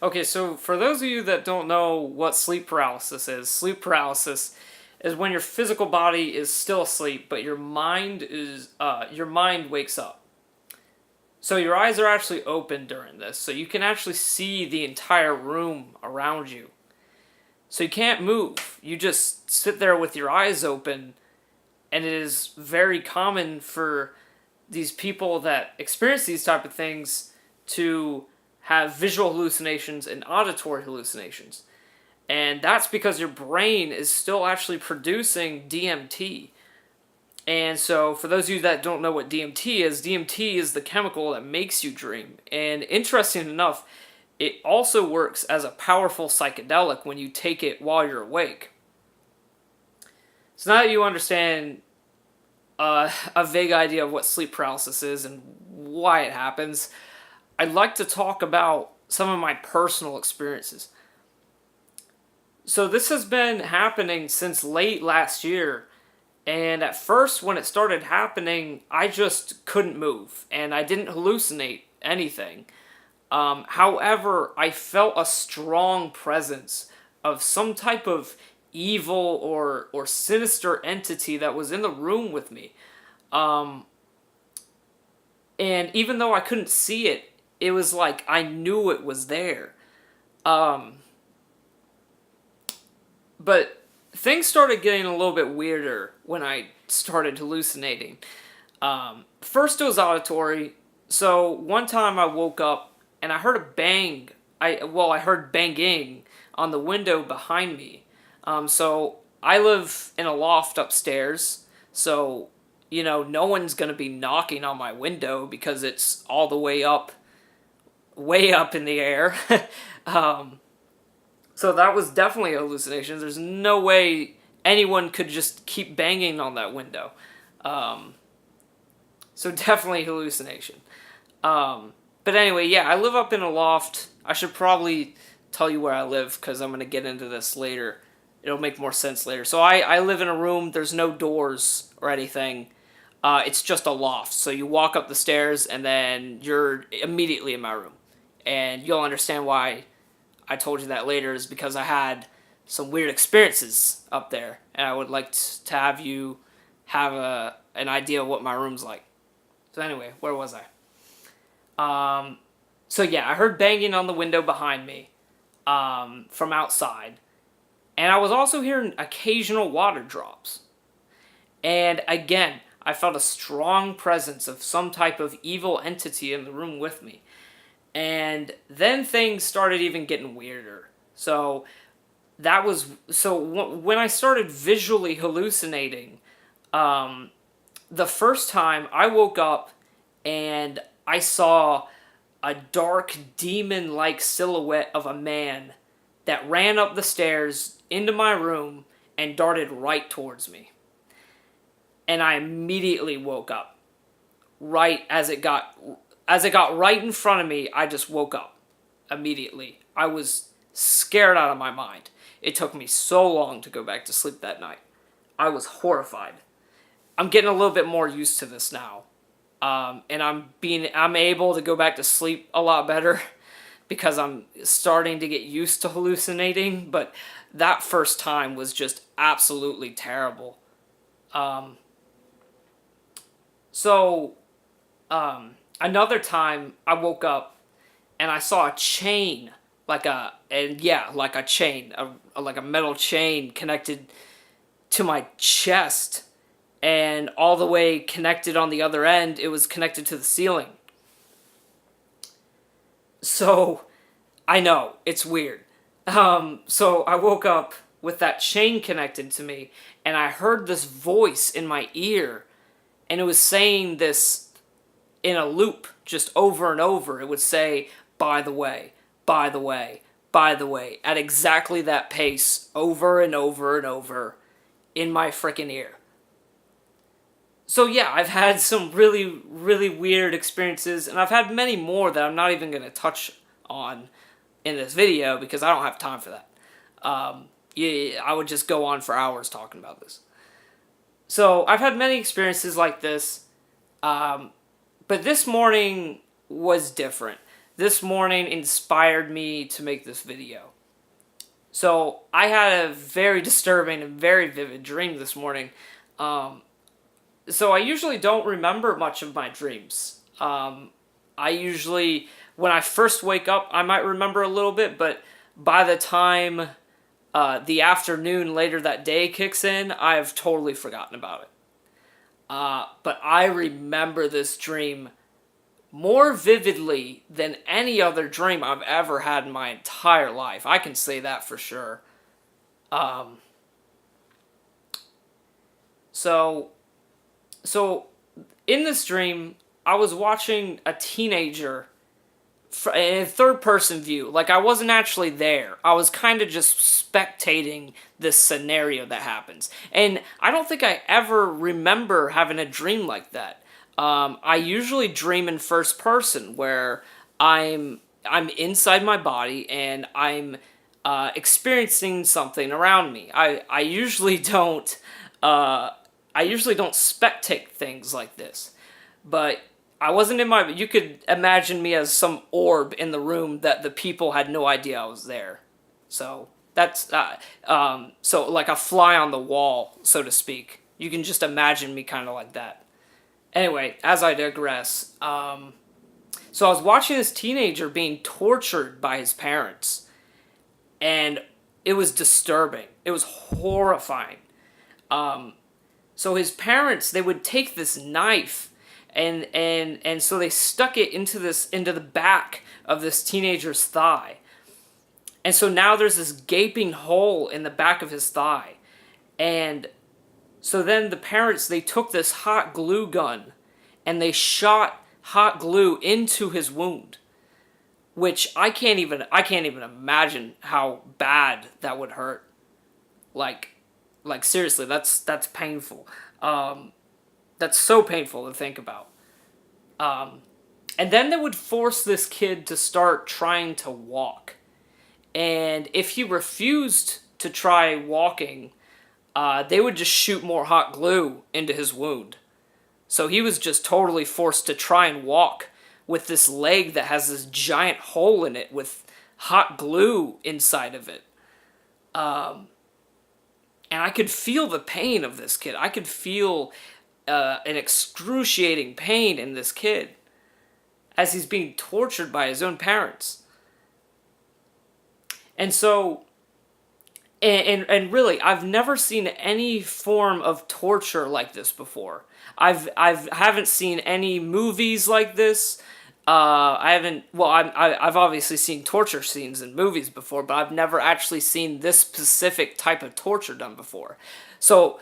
Okay, so for those of you that don't know what sleep paralysis is when your physical body is still asleep, but your mind wakes up. So your eyes are actually open during this, so you can actually see the entire room around you. So you can't move. You just sit there with your eyes open, and it is very common for these people that experience these type of things to have visual hallucinations and auditory hallucinations. And that's because your brain is still actually producing DMT. And so, for those of you that don't know what DMT is the chemical that makes you dream. And interesting enough, it also works as a powerful psychedelic when you take it while you're awake. So now that you understand a vague idea of what sleep paralysis is and why it happens, I'd like to talk about some of my personal experiences. So this has been happening since late last year, and at first when it started happening, I just couldn't move, and I didn't hallucinate anything. However, I felt a strong presence of some type of evil or sinister entity that was in the room with me. Um, and even though I couldn't see it, it was like I knew it was there. Um, but things started getting a little bit weirder when I started hallucinating. First, it was auditory. So one time I woke up and I heard a bang. I heard banging on the window behind me. So I live in a loft upstairs. So no one's gonna be knocking on my window because it's all the way up in the air. um, so that was definitely a hallucination. There's no way anyone could just keep banging on that window. Um, so definitely hallucination. But anyway, yeah, I live up in a loft. I should probably tell you where I live because I'm going to get into this later. It'll make more sense later. So I live in a room. There's no doors or anything. It's just a loft. So you walk up the stairs and then you're immediately in my room. And you'll understand why I told you that later is because I had some weird experiences up there. And I would like to have you have an idea of what my room's like. So anyway, where was I? So yeah, I heard banging on the window behind me from outside. And I was also hearing occasional water drops. And again, I felt a strong presence of some type of evil entity in the room with me. And then things started even getting weirder. So when I started visually hallucinating, the first time I woke up and I saw a dark demon-like silhouette of a man that ran up the stairs into my room and darted right towards me. And I immediately woke up. Right as it got right in front of me, I just woke up immediately. I was scared out of my mind. It took me so long to go back to sleep that night. I was horrified. I'm getting a little bit more used to this now. And I'm able to go back to sleep a lot better because I'm starting to get used to hallucinating, but that first time was just absolutely terrible. Um, so, another time I woke up and I saw a chain, like a chain, like a metal chain connected to my chest, and all the way connected on the other end, it was connected to the ceiling. So, I know, it's weird. So I woke up with that chain connected to me, and I heard this voice in my ear, and it was saying this in a loop, just over and over. It would say, by the way, by the way, by the way, at exactly that pace, over and over and over, in my freaking ear. So yeah, I've had some really, really weird experiences, and I've had many more that I'm not even going to touch on in this video because I don't have time for that. Yeah, I would just go on for hours talking about this. So I've had many experiences like this, but this morning was different. this morning inspired me to make this video. So I had a very disturbing and very vivid dream this morning. So I usually don't remember much of my dreams. I usually, when I first wake up, I might remember a little bit, but by the time the afternoon later that day kicks in, I've totally forgotten about it. But I remember this dream more vividly than any other dream I've ever had in my entire life. I can say that for sure. So in this dream, I was watching a teenager in a third-person view. Like, I wasn't actually there. I was kind of just spectating this scenario that happens. And I don't think I ever remember having a dream like that. I usually dream in first person, where I'm inside my body and I'm experiencing something around me. I usually don't spectate things like this, but I wasn't in my. You could imagine me as some orb in the room that the people had no idea I was there. So that's so like a fly on the wall, so to speak. You can just imagine me kind of like that. Anyway, as I digress, so I was watching this teenager being tortured by his parents, and it was disturbing. It was horrifying. So his parents, they would take this knife, and so they stuck it into the back of this teenager's thigh. And so now there's this gaping hole in the back of his thigh. And so then the parents, they took this hot glue gun and they shot hot glue into his wound, which I can't even imagine how bad that would hurt. Like seriously, that's painful. That's so painful to think about. And then they would force this kid to start trying to walk. And if he refused to try walking, they would just shoot more hot glue into his wound. So he was just totally forced to try and walk with this leg that has this giant hole in it with hot glue inside of it. And I could feel the pain of this kid. I could feel an excruciating pain in this kid as he's being tortured by his own parents. And so, and really, I've never seen any form of torture like this before. I haven't seen any movies like this. I've obviously seen torture scenes in movies before, but I've never actually seen this specific type of torture done before. So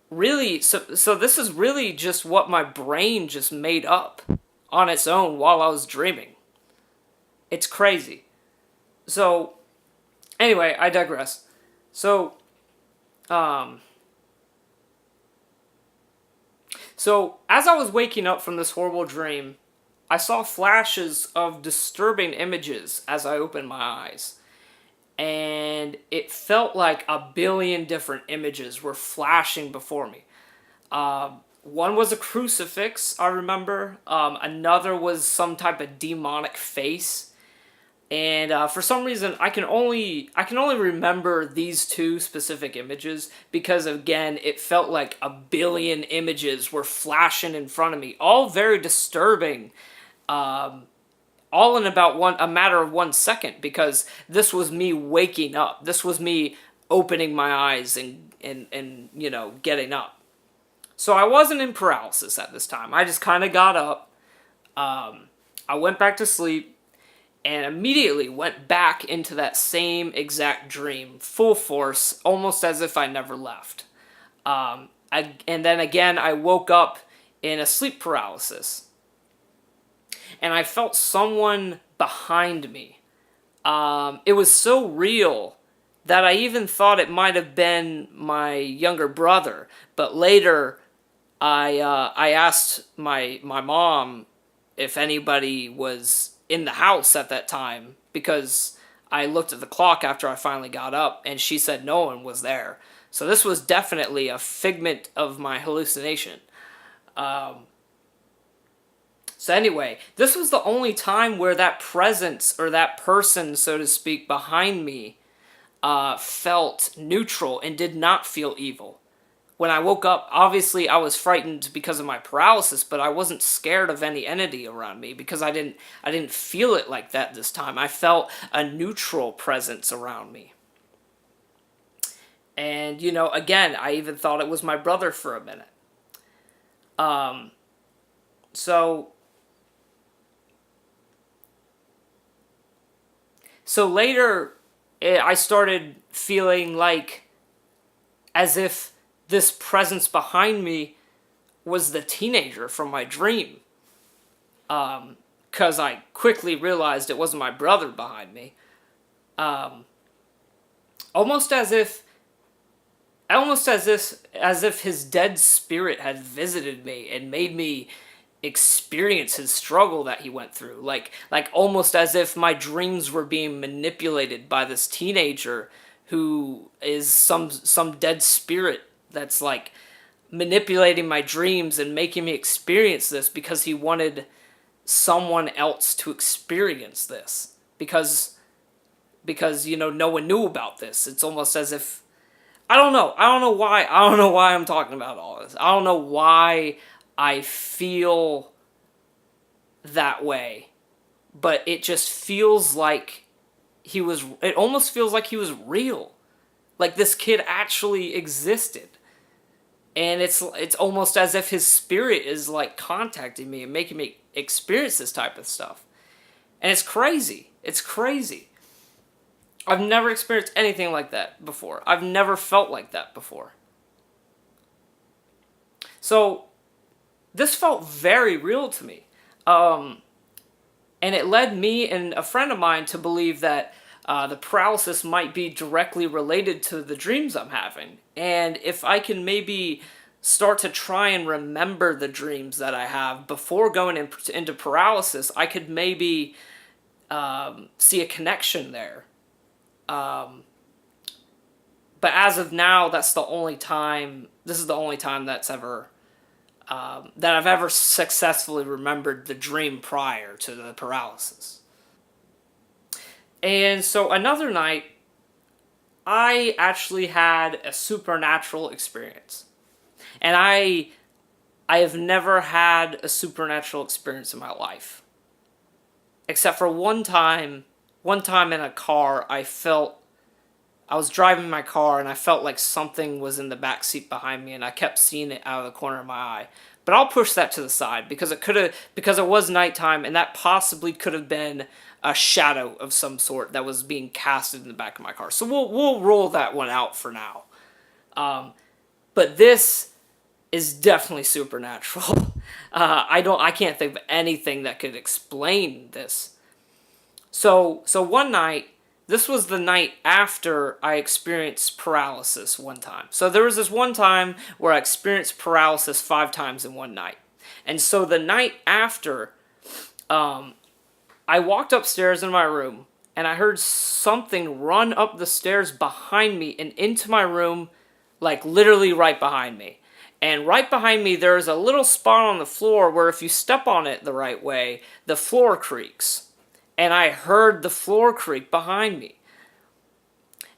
really, so this is really just what my brain just made up on its own while I was dreaming. It's crazy. So, anyway, I digress. So as I was waking up from this horrible dream, I saw flashes of disturbing images as I opened my eyes. And it felt like a billion different images were flashing before me. One was a crucifix, I remember. Another was some type of demonic face. And for some reason, I can only remember these two specific images because, again, it felt like a billion images were flashing in front of me, all very disturbing, all in about a matter of 1 second, because this was me waking up. This was me opening my eyes and getting up. So I wasn't in paralysis at this time. I just kind of got up. I went back to sleep. And immediately went back into that same exact dream, full force, almost as if I never left. And then again, I woke up in a sleep paralysis. And I felt someone behind me. It was so real that I even thought it might have been my younger brother. But later, I asked my mom if anybody was in the house at that time, because I looked at the clock after I finally got up, and she said no one was there. So this was definitely a figment of my hallucination. So anyway, this was the only time where that presence or that person, so to speak, behind me felt neutral and did not feel evil. When I woke up, obviously I was frightened because of my paralysis, but I wasn't scared of any entity around me because I didn't feel it like that this time. I felt a neutral presence around me. And again, I even thought it was my brother for a minute. So so later I started feeling like as if this presence behind me was the teenager from my dream. Because I quickly realized it wasn't my brother behind me. Um, almost as if, as if his dead spirit had visited me and made me experience his struggle that he went through. Like almost as if my dreams were being manipulated by this teenager who is some dead spirit that's like manipulating my dreams and making me experience this because he wanted someone else to experience this because no one knew about this. It's almost as if I don't know why I'm talking about all this. I don't know why I feel that way, but it just feels like it almost feels like he was real. Like this kid actually existed. And it's almost as if his spirit is like contacting me and making me experience this type of stuff. And it's crazy. It's crazy. I've never experienced anything like that before. I've never felt like that before. So this felt very real to me. And it led me and a friend of mine to believe that the paralysis might be directly related to the dreams I'm having. And if I can maybe start to try and remember the dreams that I have before going into paralysis, I could maybe see a connection there. But as of now, this is the only time that's ever that I've ever successfully remembered the dream prior to the paralysis. And so another night, I actually had a supernatural experience. And I have never had a supernatural experience in my life. Except for one time in a car, I was driving my car and I felt like something was in the back seat behind me and I kept seeing it out of the corner of my eye. But I'll push that to the side because it was nighttime and that possibly could have been a shadow of some sort that was being casted in the back of my car. So we'll roll that one out for now. But this is definitely supernatural. I can't think of anything that could explain this. So one night, this was the night after I experienced paralysis one time. So there was this one time where I experienced paralysis 5 times in one night. And so the night after, I walked upstairs in my room and I heard something run up the stairs behind me and into my room, like literally right behind me. And right behind me, there's a little spot on the floor where if you step on it the right way, the floor creaks. And I heard the floor creak behind me.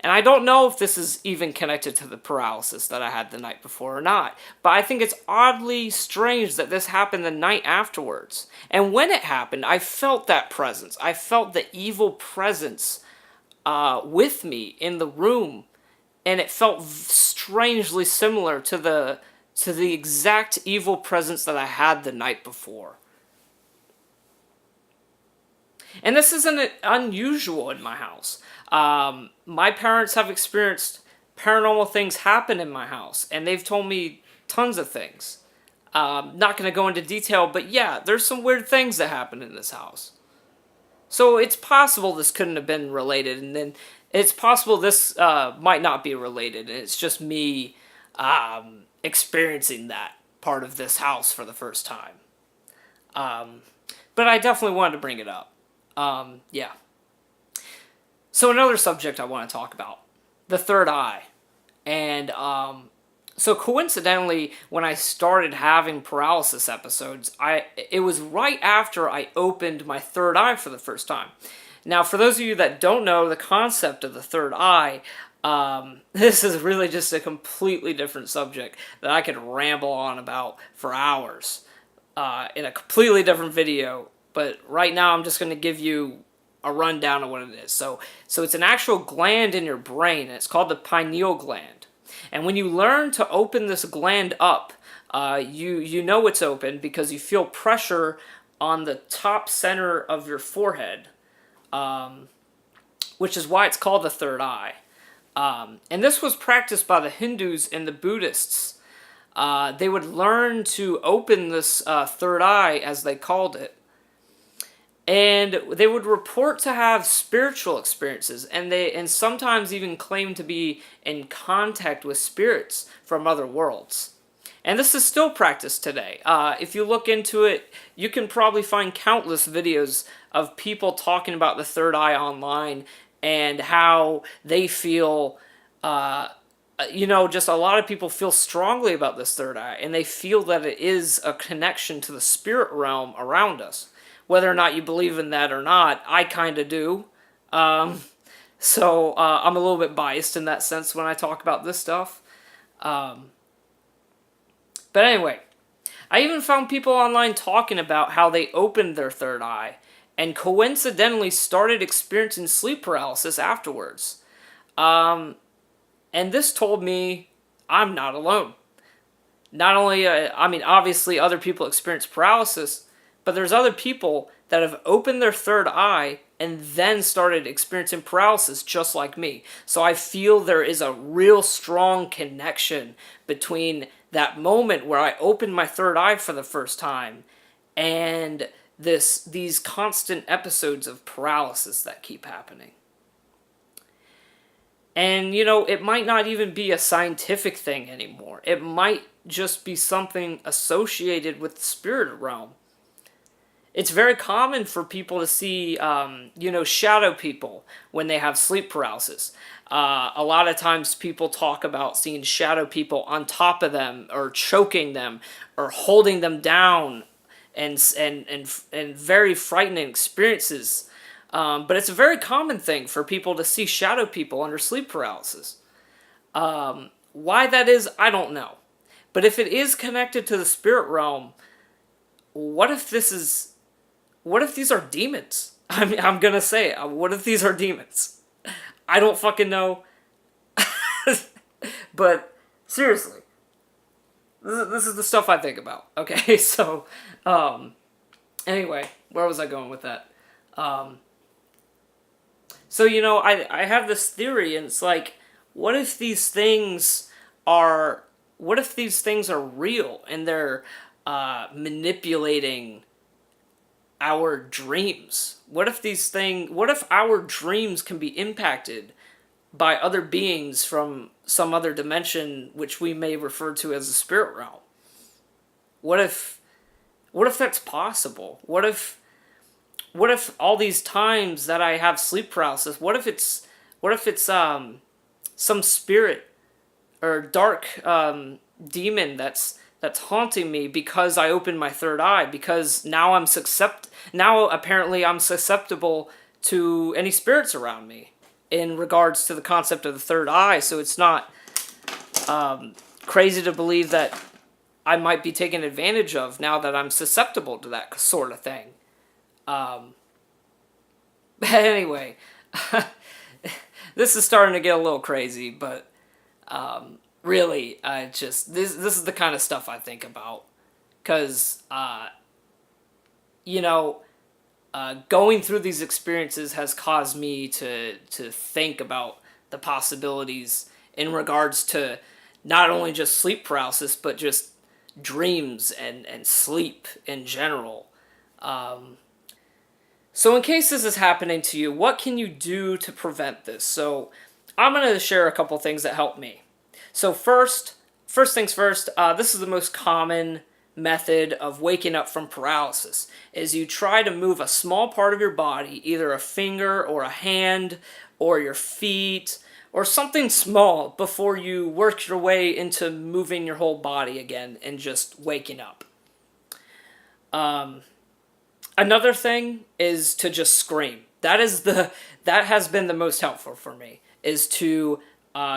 And I don't know if this is even connected to the paralysis that I had the night before or not. But I think it's oddly strange that this happened the night afterwards. And when it happened, I felt that presence. I felt the evil presence with me in the room. And it felt strangely similar to the exact evil presence that I had the night before. And this isn't unusual in my house. My parents have experienced paranormal things happen in my house, and they've told me tons of things. Not going to go into detail, but yeah, there's some weird things that happen in this house. So it's possible this couldn't have been related, and then it's possible this might not be related, and it's just me experiencing that part of this house for the first time. But I definitely wanted to bring it up. Yeah. So another subject I want to talk about, the third eye. And So coincidentally, when I started having paralysis episodes, it was right after I opened my third eye for the first time. Now, for those of you that don't know the concept of the third eye, this is really just a completely different subject that I could ramble on about for hours in a completely different video. But right now, I'm just going to give you a rundown of what it is. So it's an actual gland in your brain, and it's called the pineal gland. And when you learn to open this gland up, you know it's open because you feel pressure on the top center of your forehead, which is why it's called the third eye. And this was practiced by the Hindus and the Buddhists. They would learn to open this third eye, as they called it, and they would report to have spiritual experiences, and sometimes even claim to be in contact with spirits from other worlds. And this is still practiced today. If you look into it, you can probably find countless videos of people talking about the third eye online and how they feel, just a lot of people feel strongly about this third eye, and they feel that it is a connection to the spirit realm around us. Whether or not you believe in that or not, I kind of do. So I'm a little bit biased in that sense when I talk about this stuff. But anyway, I even found people online talking about how they opened their third eye and coincidentally started experiencing sleep paralysis afterwards. And this told me I'm not alone. Not only, obviously other people experience paralysis, but there's other people that have opened their third eye and then started experiencing paralysis just like me. So I feel there is a real strong connection between that moment where I opened my third eye for the first time and these constant episodes of paralysis that keep happening. And, it might not even be a scientific thing anymore. It might just be something associated with the spirit realm. It's very common for people to see, shadow people when they have sleep paralysis. A lot of times people talk about seeing shadow people on top of them or choking them or holding them down and very frightening experiences. But it's a very common thing for people to see shadow people under sleep paralysis. Why that is, I don't know. But if it is connected to the spirit realm, what if these are demons? I'm gonna say it. What if these are demons? I don't fucking know. But seriously, this is the stuff I think about. Okay, so anyway, where was I going with that? So I have this theory, and it's like, what if these things are real and they're manipulating our dreams? What if our dreams can be impacted by other beings from some other dimension, which we may refer to as the spirit realm? What if that's possible? What if all these times that I have sleep paralysis, what if it's some spirit or dark demon that's haunting me because I opened my third eye, because now apparently I'm susceptible to any spirits around me in regards to the concept of the third eye. So it's not crazy to believe that I might be taken advantage of now that I'm susceptible to that sort of thing. Anyway, this is starting to get a little crazy, but really, this is the kind of stuff I think about, because going through these experiences has caused me to think about the possibilities in regards to not only just sleep paralysis, but just dreams and sleep in general. So in case this is happening to you, what can you do to prevent this? So I'm going to share a couple things that help me. So first things first, this is the most common method of waking up from paralysis, is you try to move a small part of your body, either a finger or a hand or your feet or something small before you work your way into moving your whole body again and just waking up. Another thing is to just scream. That has been the most helpful for me, is to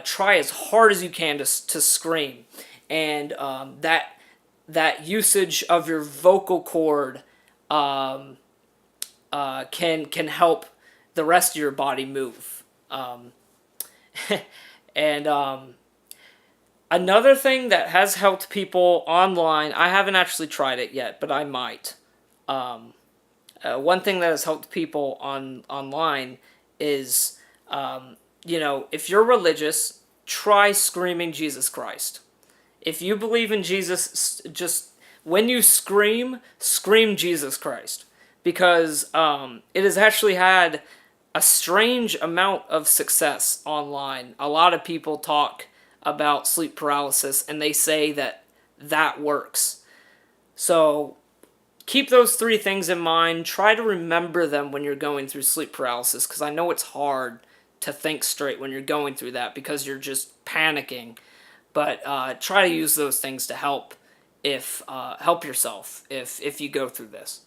try as hard as you can to scream, and that usage of your vocal cord can help the rest of your body move. And another thing that has helped people online, I haven't actually tried it yet, but I might. One thing that has helped people online is, if you're religious, try screaming Jesus Christ. If you believe in Jesus, just when you scream Jesus Christ. Because it has actually had a strange amount of success online. A lot of people talk about sleep paralysis, and they say that works. So keep those three things in mind. Try to remember them when you're going through sleep paralysis, because I know it's hard to think straight when you're going through that because you're just panicking. But try to use those things to help yourself if you go through this.